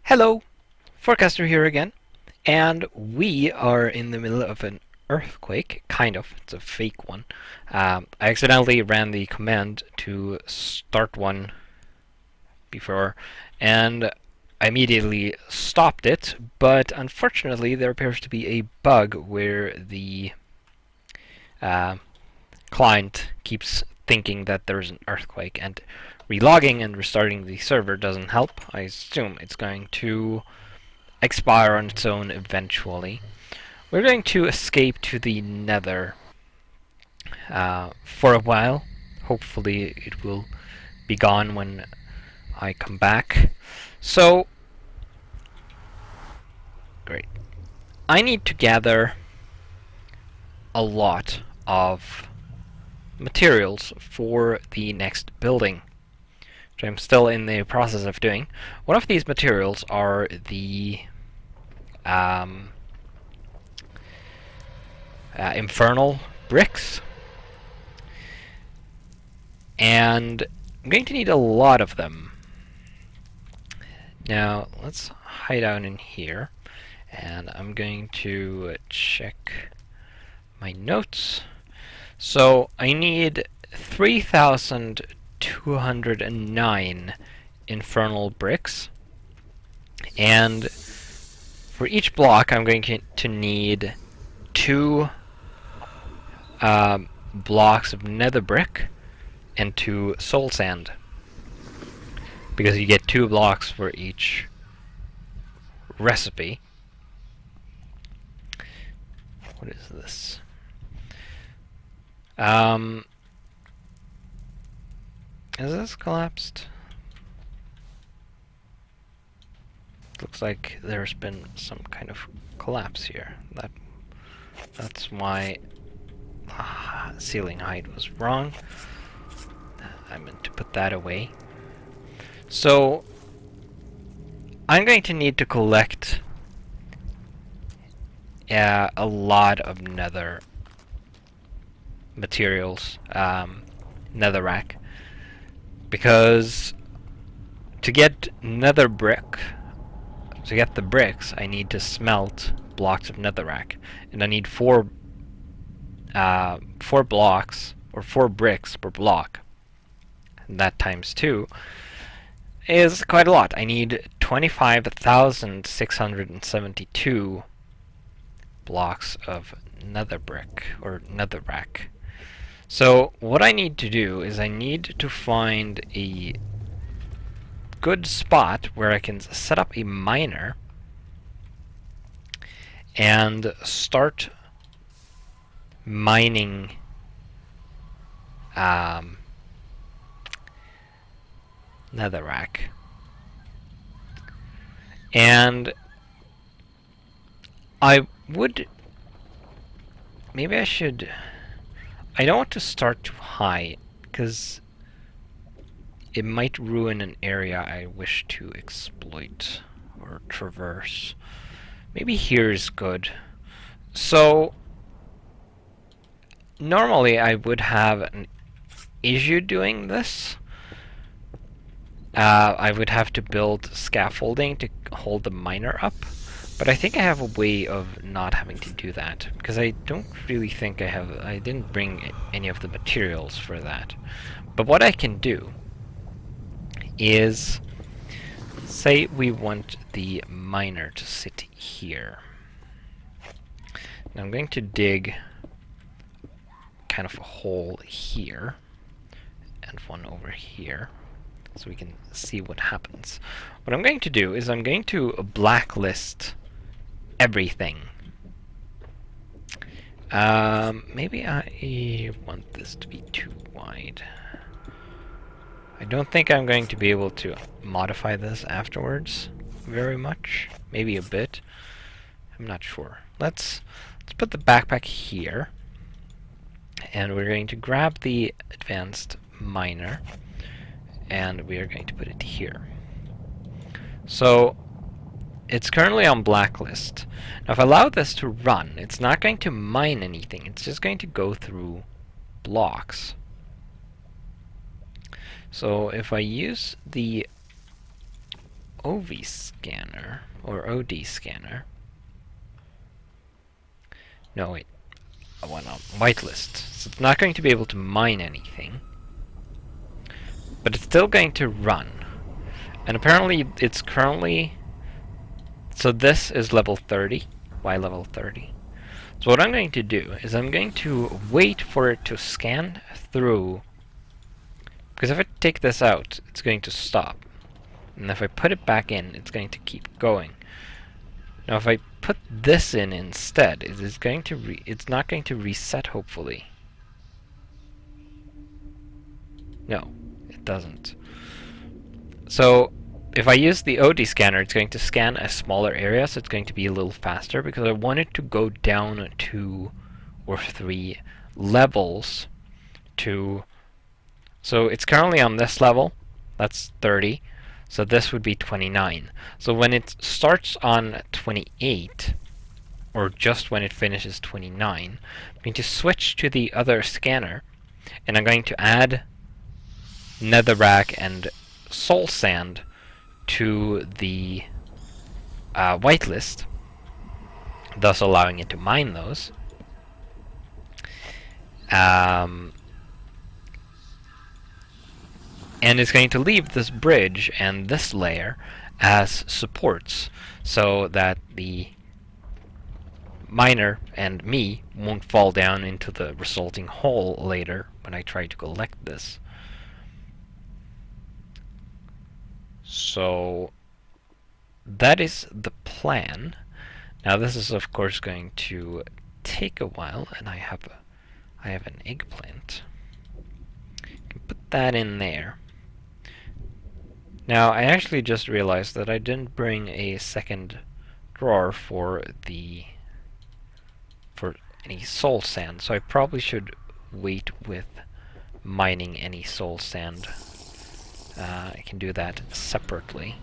Hello, Forecaster here again, and we are in the middle of an earthquake, kind of, it's a fake one. I accidentally ran the command to start one before, and I immediately stopped it, but unfortunately there appears to be a bug where the uh, client keeps thinking that there's an earthquake, and relogging and restarting the server doesn't help. I assume it's going to expire on its own eventually. We're going to escape to the Nether for a while. Hopefully it will be gone when I come back. So, great. I need to gather a lot of materials for the next building, which I'm still in the process of doing. One of these materials are the infernal bricks, and I'm going to need a lot of them. Now, let's hide out in here, and I'm going to check my notes. So, I need 3,209 infernal bricks, and for each block I'm going to need 2 blocks of nether brick and 2 soul sand, because you get 2 blocks for each recipe. What is this? Is this collapsed? Looks like there's been some kind of collapse here. That's why ceiling height was wrong. I meant to put that away. So I'm going to need to collect a lot of nether materials, netherrack, because to get nether brick, to get the bricks, I need to smelt blocks of netherrack, and I need 4 blocks or 4 bricks per block. And that times 2 is quite a lot. I need 25,672 blocks of nether brick or netherrack. So what I need to do is I need to find a good spot where I can set up a miner and start mining netherrack. And I would... maybe I should... I don't want to start too high, because it might ruin an area I wish to exploit or traverse. Maybe here is good. So, normally I would have an issue doing this. I would have to build scaffolding to hold the miner up, but I think I have a way of not having to do that, because I don't really think I didn't bring any of the materials for that. But what I can do is, say we want the miner to sit here. Now I'm going to dig kind of a hole here, and one over here, so we can see what happens. What I'm going to do is I'm going to blacklist everything. Maybe I want this to be too wide. I don't think I'm going to be able to modify this afterwards very much. Maybe a bit. I'm not sure. Let's put the backpack here, and we're going to grab the advanced miner, and we are going to put it here. So it's currently on blacklist. Now if I allow this to run, it's not going to mine anything, it's just going to go through blocks. So if I use the OV scanner or OD scanner. No, wait. I want a whitelist. So it's not going to be able to mine anything. But it's still going to run. And apparently it's currently... So this is level 30. Why level 30? So what I'm going to do is I'm going to wait for it to scan through. Because if I take this out, it's going to stop. And if I put it back in, it's going to keep going. Now if I put this in instead, it's not going to reset, hopefully. No, it doesn't. So if I use the OD scanner, it's going to scan a smaller area, so it's going to be a little faster, because I want it to go down 2 or 3 levels to... So it's currently on this level, that's 30, so this would be 29. So when it starts on 28, or just when it finishes 29, I'm going to switch to the other scanner, and I'm going to add netherrack and soul sand to the whitelist, thus allowing it to mine those. And it's going to leave this bridge and this layer as supports, so that the miner and me won't fall down into the resulting hole later when I try to collect this. So that is the plan. Now this is of course going to take a while, and I have an eggplant. I can put that in there. Now I actually just realized that I didn't bring a second drawer for any soul sand, so I probably should wait with mining any soul sand. I can do that separately.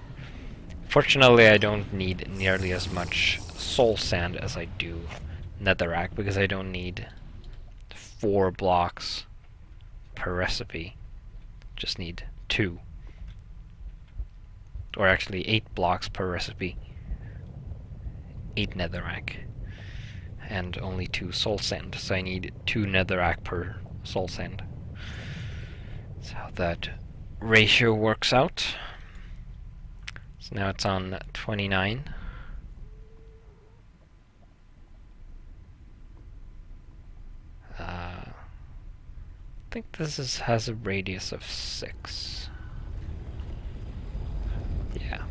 Fortunately, I don't need nearly as much soul sand as I do netherrack, because I don't need 4 blocks per recipe. Just need 2. Or actually 8 blocks per recipe. 8 netherrack. And only 2 soul sand, so I need 2 netherrack per soul sand. That's how that ratio works out. So now it's on 29. I think this has a radius of 6. Yeah.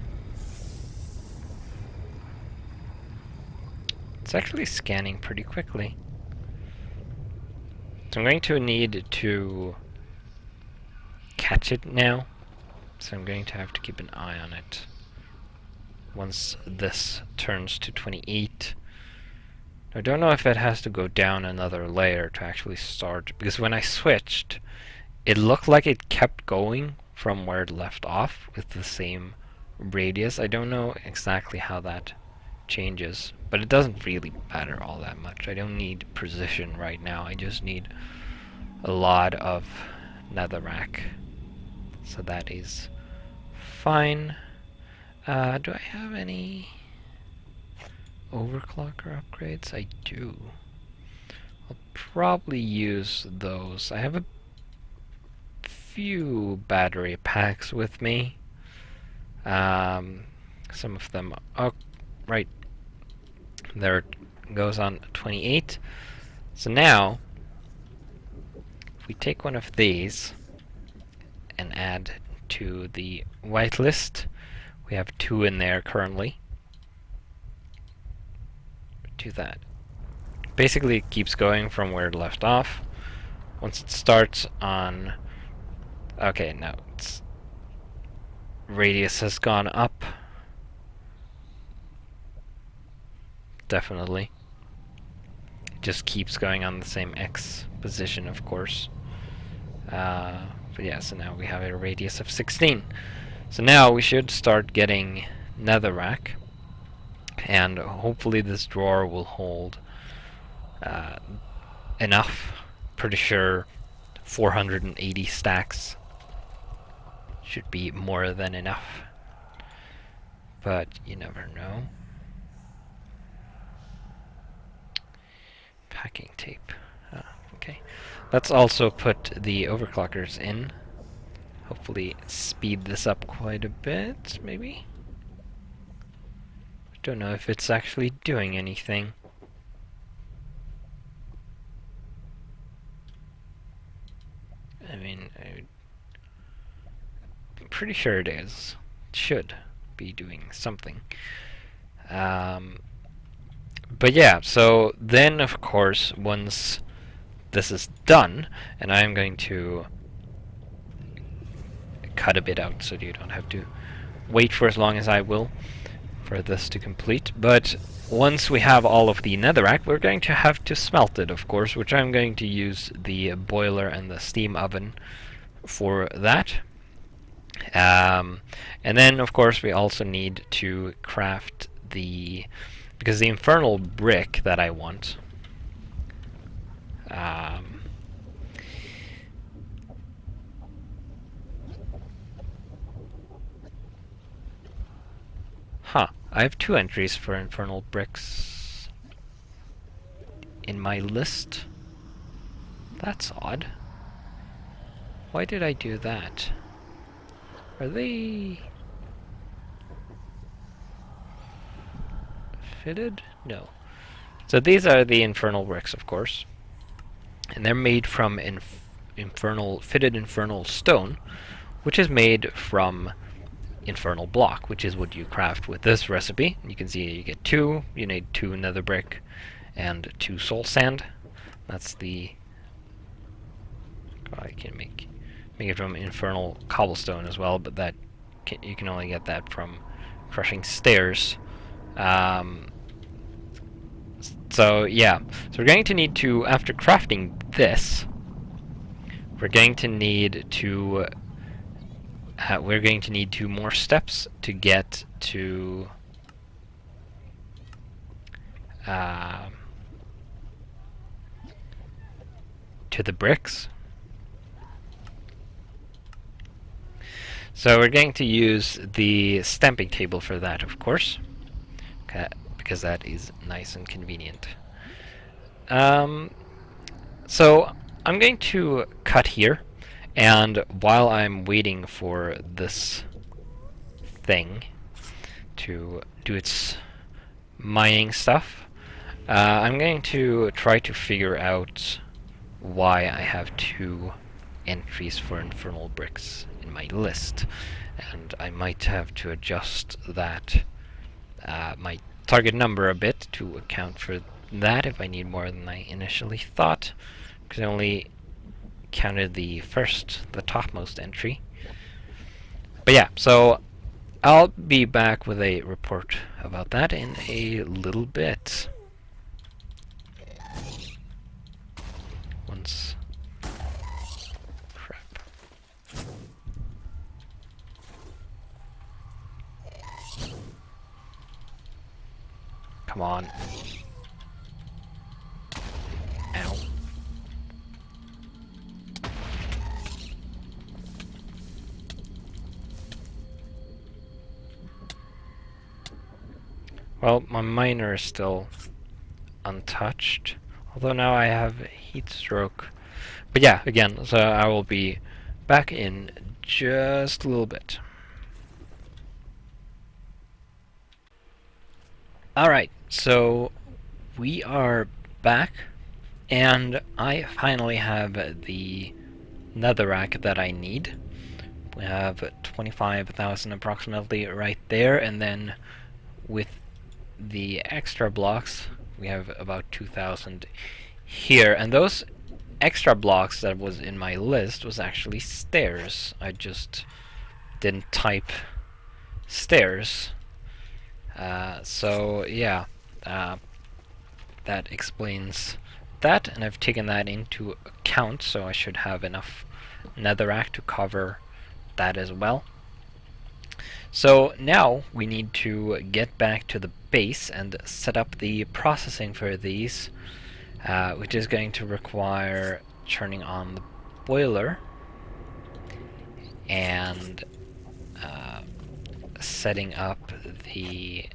It's actually scanning pretty quickly. So I'm going to need to catch it now. So I'm going to have to keep an eye on it. Once this turns to 28. I don't know if it has to go down another layer to actually start, because when I switched, it looked like it kept going from where it left off with the same radius. I don't know exactly how that changes, but it doesn't really matter all that much. I don't need precision right now, I just need a lot of netherrack. So that is fine. Do I have any overclocker upgrades? I do. I'll probably use those. I have a few battery packs with me. Some of them, oh, right there it goes on 28. So now, if we take one of these and add to the whitelist, we have 2 in there currently. Do that. Basically, it keeps going from where it left off. Once it starts on... Okay, now its radius has gone up. Definitely. It just keeps going on the same X position, of course. But yeah, so now we have a radius of 16. So now we should start getting netherrack. And hopefully this drawer will hold enough. Pretty sure 480 stacks should be more than enough. but you never know. Packing tape. Okay. Let's also put the overclockers in. Hopefully speed this up quite a bit, maybe? Don't know if it's actually doing anything. I mean, I'm pretty sure it is. It should be doing something. But yeah, so then of course, once this is done, and I'm going to cut a bit out so you don't have to wait for as long as I will for this to complete. But once we have all of the netherrack, we're going to have to smelt it, of course, which I'm going to use the boiler and the steam oven for that. And then, of course, we also need to craft because the infernal brick that I want, I have 2 entries for infernal bricks in my list. That's odd. Why did I do that? Are they fitted? No. So these are the infernal bricks, of course. And they're made from fitted infernal stone, which is made from infernal block, which is what you craft with this recipe. You can see you get 2. You need 2 nether brick and 2 soul sand. That's the... I can make it from infernal cobblestone as well, but that you can only get that from crushing stairs. So yeah, so we're going to need to, after crafting this, we're going to need 2 more steps to get to the bricks. So we're going to use the stamping table for that, of course, because that is nice and convenient. So I'm going to cut here, and while I'm waiting for this thing to do its mining stuff, I'm going to try to figure out why I have 2 entries for infernal bricks in my list, and I might have to adjust that my target number a bit to account for that if I need more than I initially thought, because I only counted the topmost entry. But yeah, so I'll be back with a report about that in a little bit. Once... crap. Come on. Ow. Well, my miner is still untouched, although now I have heat stroke. But yeah, again, so I will be back in just a little bit. Alright, so we are back, and I finally have the netherrack that I need. We have 25,000 approximately right there, and then with the extra blocks we have about 2,000 here, and those extra blocks that was in my list was actually stairs. I just didn't type stairs. So yeah, that explains that, and I've taken that into account, so I should have enough netherrack to cover that as well. So now we need to get back to the base and set up the processing for these, which is going to require turning on the boiler and setting up the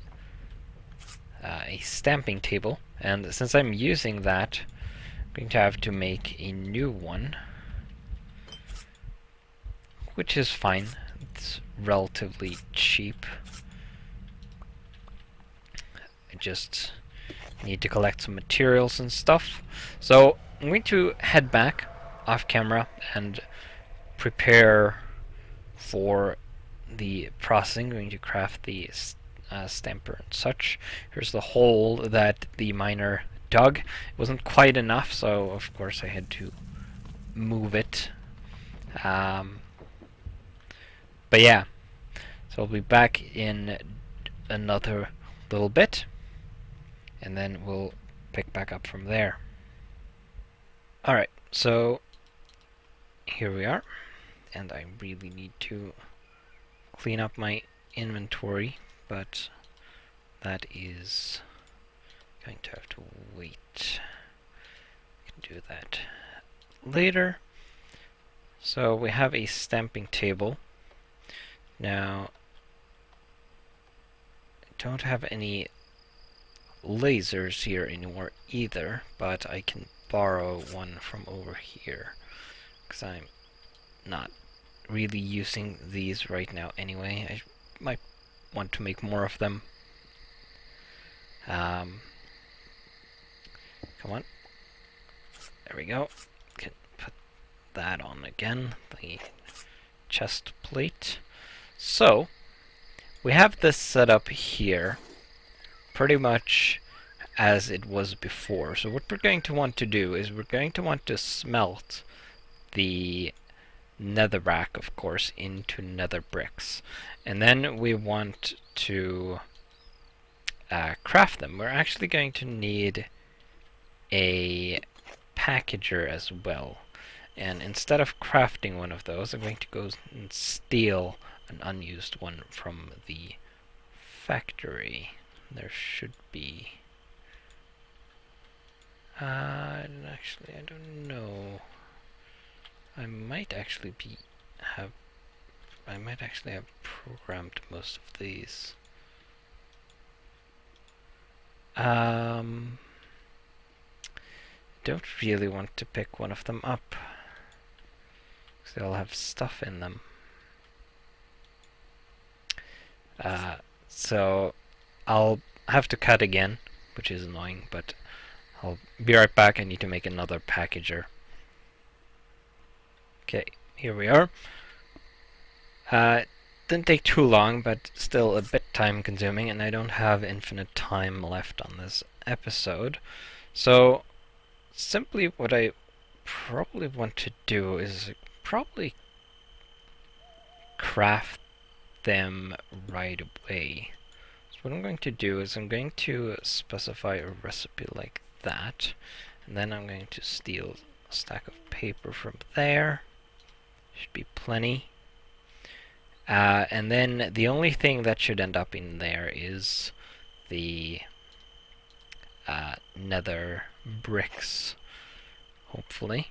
a stamping table, and since I'm using that, I'm going to have to make a new one, which is fine. It's relatively cheap. I just need to collect some materials and stuff. So I'm going to head back off camera and prepare for the processing. I'm going to craft the stamper and such. Here's the hole that the miner dug. It wasn't quite enough, so of course I had to move it. But yeah, so I'll be back in another little bit, and then we'll pick back up from there. Alright, so here we are, and I really need to clean up my inventory, but that is going to have to wait. I can do that later. So we have a stamping table. Now, I don't have any lasers here anymore either, but I can borrow one from over here, because I'm not really using these right now anyway. I might want to make more of them. Come on. There we go. Can put that on again, the chest plate. So, we have this set up here pretty much as it was before. So what we're going to want to do is we're going to want to smelt the netherrack, of course, into nether bricks. And then we want to craft them. We're actually going to need a packager as well. And instead of crafting one of those, I'm going to go and steal an unused one from the factory. There should be... actually, I don't know. I might actually have programmed most of these. Don't really want to pick one of them up, because they'll have stuff in them. So I'll have to cut again, which is annoying, but I'll be right back. I need to make another packager. Okay, here we are. Didn't take too long, but still a bit time consuming, and I don't have infinite time left on this episode. So simply what I probably want to do is probably craft them right away. So what I'm going to do is I'm going to specify a recipe like that, and then I'm going to steal a stack of paper from there. Should be plenty. And then the only thing that should end up in there is the nether bricks, hopefully.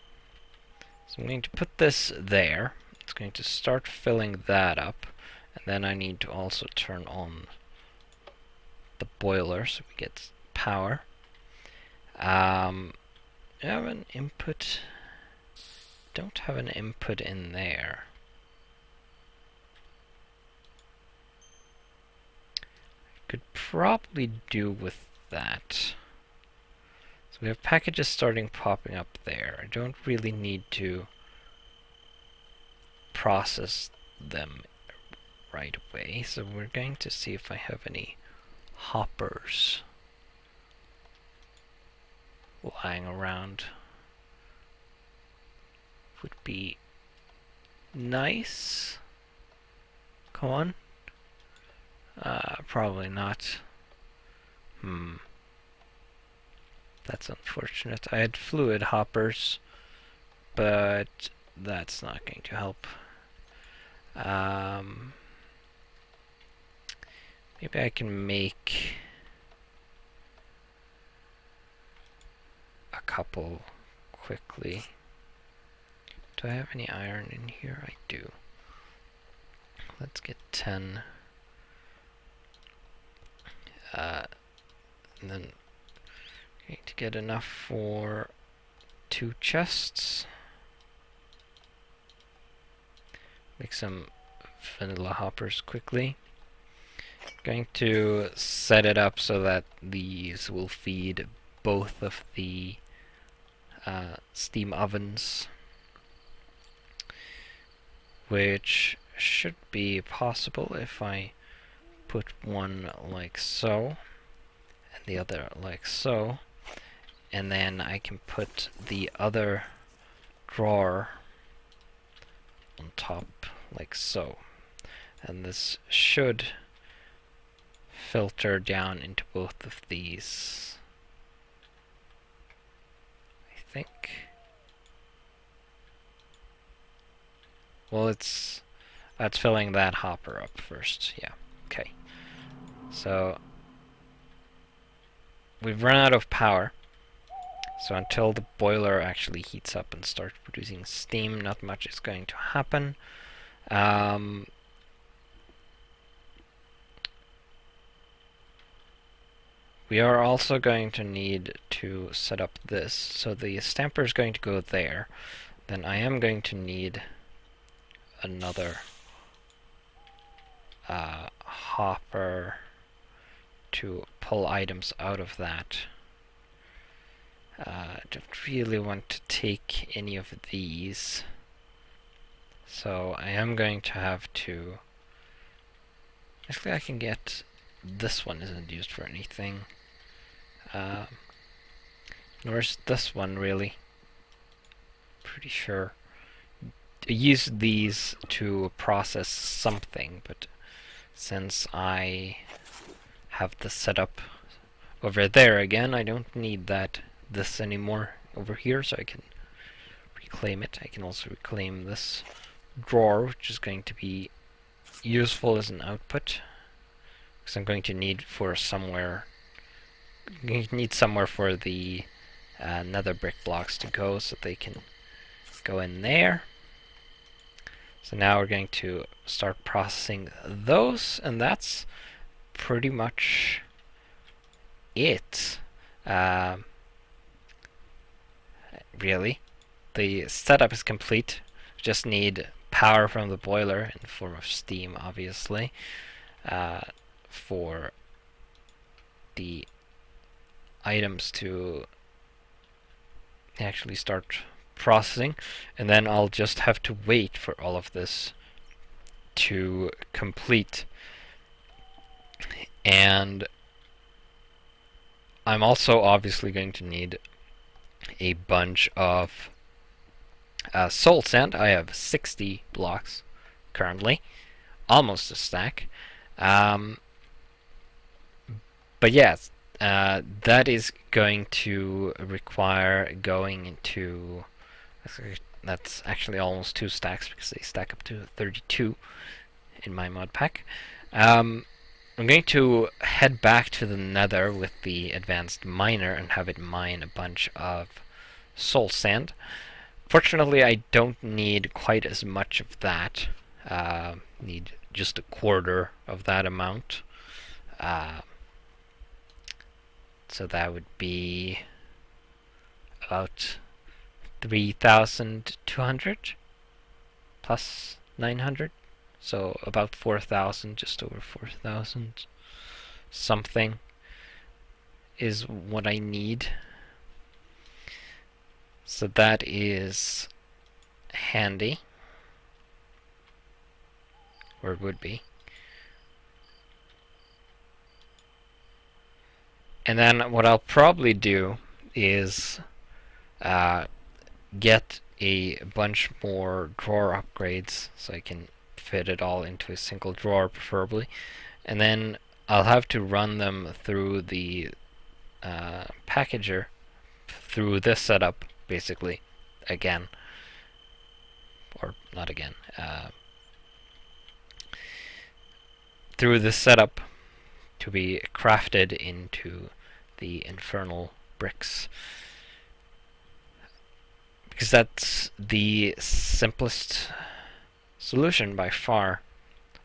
So I'm going to put this there. It's going to start filling that up, and then I need to also turn on the boiler so we get power. I have an input. Don't have an input in there. Could probably do with that. So we have packages starting popping up there. I don't really need to process them right away, so we're going to see if I have any hoppers lying around. Would be nice. Come on. Probably not. That's unfortunate. I had fluid hoppers, but that's not going to help. Maybe I can make a couple quickly. Do I have any iron in here? I do. Let's get 10 And then going to get enough for 2 chests. Make some vanilla hoppers quickly. Going to set it up so that these will feed both of the steam ovens, which should be possible if I put one like so and the other like so, and then I can put the other drawer on top like so, and this should filter down into both of these, I think. Well, it's filling that hopper up first. Yeah, okay. So we've run out of power, so until the boiler actually heats up and starts producing steam, not much is going to happen. We are also going to need to set up this, so the stamper is going to go there. Then I am going to need another hopper to pull items out of that. Don't really want to take any of these, so I am going to have to... Actually, I can get... This one isn't used for anything. Nor is this one, really. Pretty sure. I use these to process something, but since I have this set up over there again, I don't need this anymore over here, so I can reclaim it. I can also reclaim this drawer, which is going to be useful as an output, because I'm going to need somewhere for the nether brick blocks to go, so they can go in there. So now we're going to start processing those, and that's pretty much it. Really, the setup is complete. Just need power from the boiler in the form of steam, obviously, for the items to actually start processing, and then I'll just have to wait for all of this to complete. And I'm also obviously going to need a bunch of soul sand. I have 60 blocks currently, almost a stack. But yes, that is going to require going into... That's actually almost 2 stacks, because they stack up to 32 in my mod pack. I'm going to head back to the nether with the advanced miner and have it mine a bunch of soul sand. Fortunately, I don't need quite as much of that. Need just a quarter of that amount. So that would be about 3,200 plus 900. So about 4,000, just over 4,000 something is what I need. So that is handy, or it would be. And then what I'll probably do is get a bunch more drawer upgrades, so I can fit it all into a single drawer, preferably. And then I'll have to run them through the packager, through this setup, basically, again. Or not again. Through this setup to be crafted into the infernal bricks. Because that's the simplest solution by far.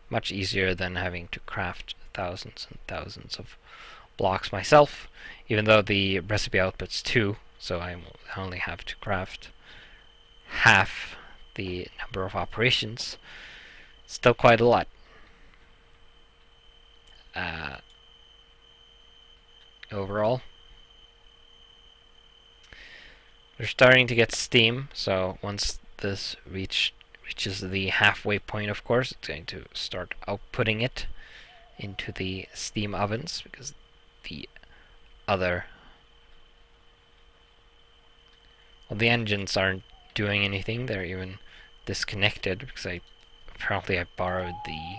Much easier than having to craft thousands and thousands of blocks myself, even though the recipe outputs 2, so I only have to craft half the number of operations. Still quite a lot. Overall. We're starting to get steam, so once this reaches the halfway point, of course, it's going to start outputting it into the steam ovens, because the other... well, the engines aren't doing anything, they're even disconnected, because apparently I borrowed the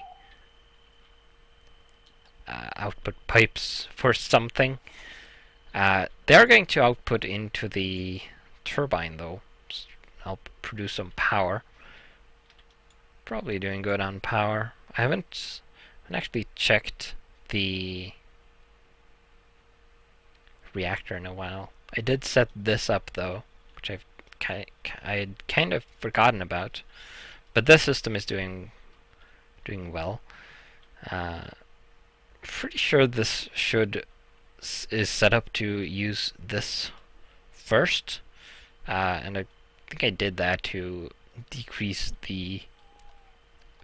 output pipes for something. They're going to output into the turbine, though. Help produce some power. Probably doing good on power. I haven't actually checked the reactor in a while. I did set this up, though, which I'd kind of forgotten about. But this system is doing well. Pretty sure this is set up to use this first, and I think I did that to decrease the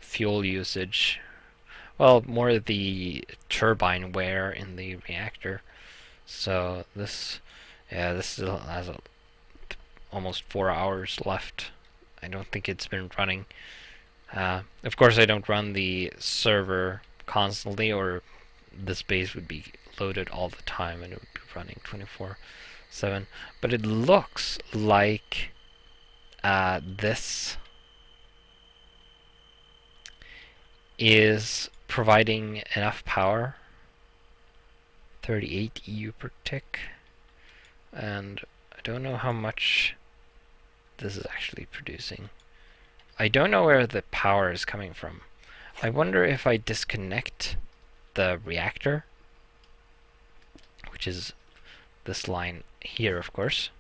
fuel usage. Well, more the turbine wear in the reactor. So this still has almost 4 hours left. I don't think it's been running. Of course, I don't run the server constantly, or this base would be loaded all the time and it would be running 24/7. But it looks like this is providing enough power. 38 EU per tick. And I don't know how much this is actually producing. I don't know where the power is coming from. I wonder if I disconnect the reactor, which is this line here, of course.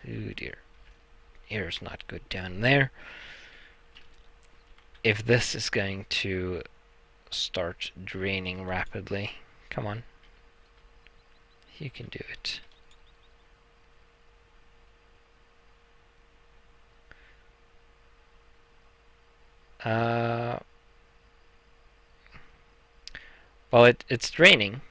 Oh dear. Air's not good down there. If this is going to start draining rapidly. Come on. You can do it. Well, it's draining.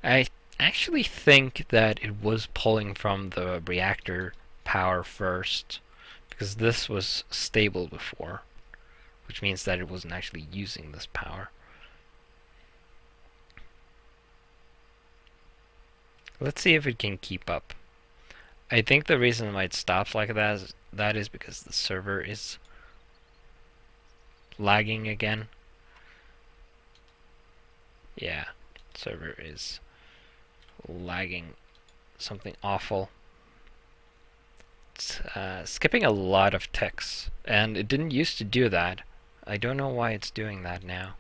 I actually think that it was pulling from the reactor power first, because this was stable before, which means that it wasn't actually using this power. Let's see if it can keep up. I think the reason why it stops like that is because the server is lagging again. Yeah, server is lagging something awful. It's skipping a lot of ticks, and it didn't used to do that. I don't know why it's doing that now.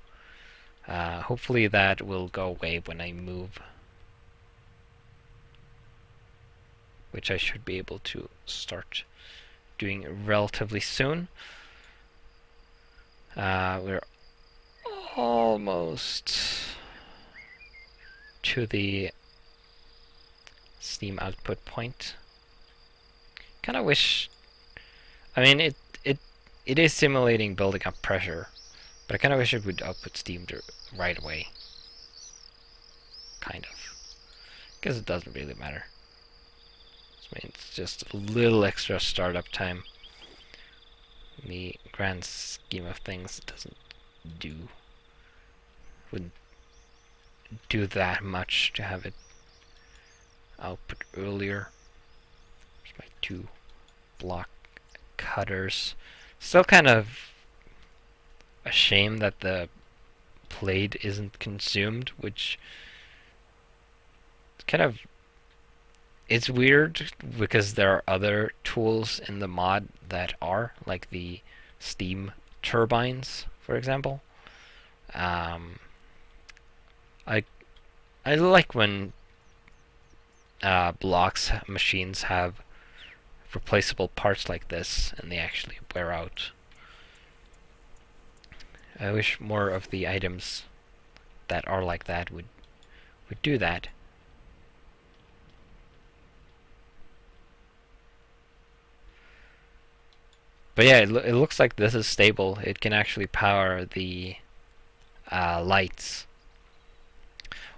Hopefully that will go away when I move, which I should be able to start doing relatively soon. We're almost to the steam output point. Kind of wish... I mean, it is simulating building up pressure, but I kind of wish it would output steam right away. Kind of. Because it doesn't really matter. I mean, it's just a little extra startup time. In the grand scheme of things, it wouldn't do that much to have it output earlier. There's my 2 block cutters. Still kind of a shame that the plate isn't consumed, which kind of... it's weird because there are other tools in the mod that are, like the steam turbines, for example. I like when machines have replaceable parts like this and they actually wear out. I wish more of the items that are like that would would do that. But yeah, it looks like this is stable. It can actually power the lights.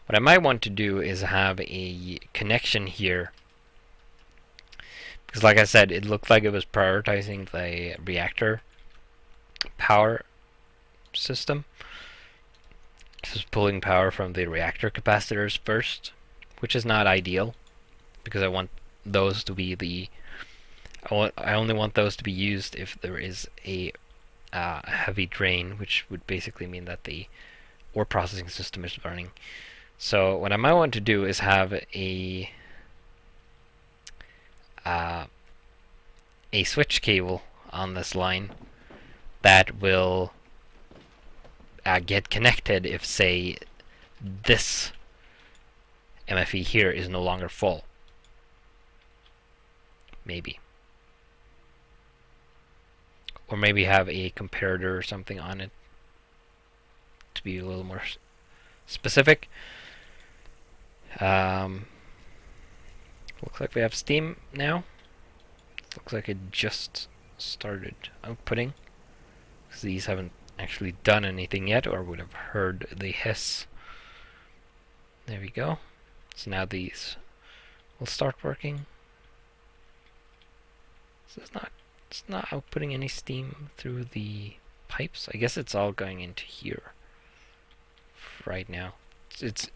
What I might want to do is have a connection here, because like I said, it looked like it was prioritizing the reactor power system. This is pulling power from the reactor capacitors first, which is not ideal, because I want those to be the I only want those to be used if there is a heavy drain, which would basically mean that the ore processing system is running. So what I might want to do is have a switch cable on this line that will get connected if, say, this MFE here is no longer full. Maybe. Or maybe have a comparator or something on it to be a little more specific. Looks like we have steam now. Looks like it just started outputting, because these haven't actually done anything yet, or would have heard the hiss. There we go. So now these will start working. So it's not outputting any steam through the pipes. I guess it's all going into here right now. It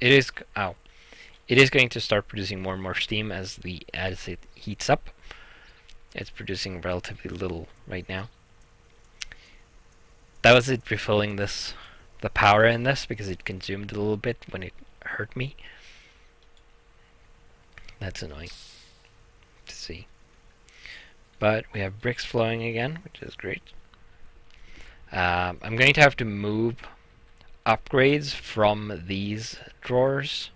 is going to start producing more and more steam as it heats up. It's producing relatively little right now. That was it refilling the power in this, because it consumed a little bit when it hurt me. That's annoying to see. But we have bricks flowing again, which is great. I'm going to have to move upgrades from these drawers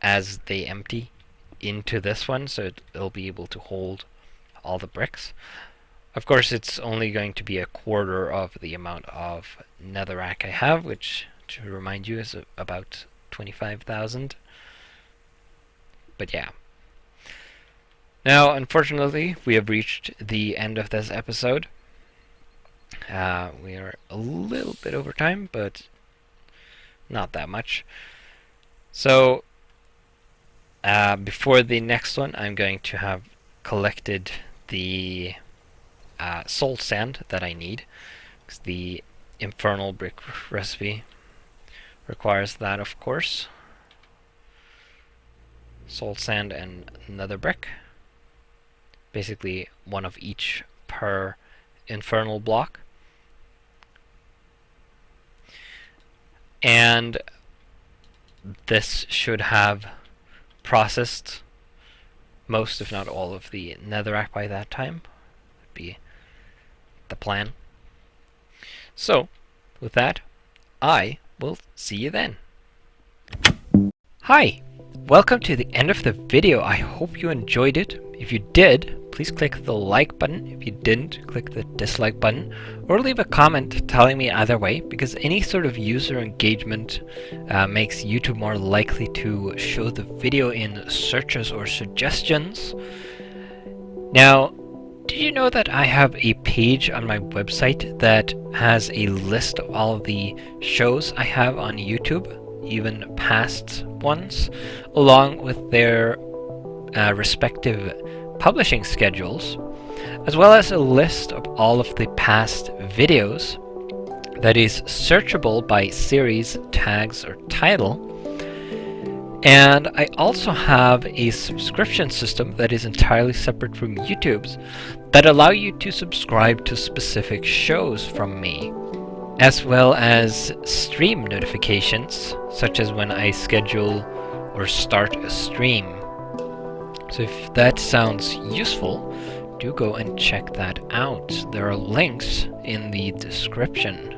as they empty into this one, so it'll be able to hold all the bricks. Of course, it's only going to be a quarter of the amount of netherrack I have, which, to remind you, is about 25,000. But yeah. Now, unfortunately, we have reached the end of this episode. We are a little bit over time, but not that much. So, before the next one, I'm going to have collected the salt sand that I need, because the infernal brick recipe requires that, of course. Salt sand and another brick. Basically one of each per infernal block. And this should have processed most, if not all, of the netherrack by that time. Would be the plan. So, with that, I will see you then. Hi! Welcome to the end of the video. I hope you enjoyed it. If you did, please click the like button. If you didn't, click the dislike button, or leave a comment telling me either way, because any sort of user engagement makes YouTube more likely to show the video in searches or suggestions. Now, did you know that I have a page on my website that has a list of all of the shows I have on YouTube, even past ones, along with their respective publishing schedules, as well as a list of all of the past videos that is searchable by series, tags, or title. And I also have a subscription system that is entirely separate from YouTube's that allow you to subscribe to specific shows from me, as well as stream notifications, such as when I schedule or start a stream. So if that sounds useful, do go and check that out. There are links in the description.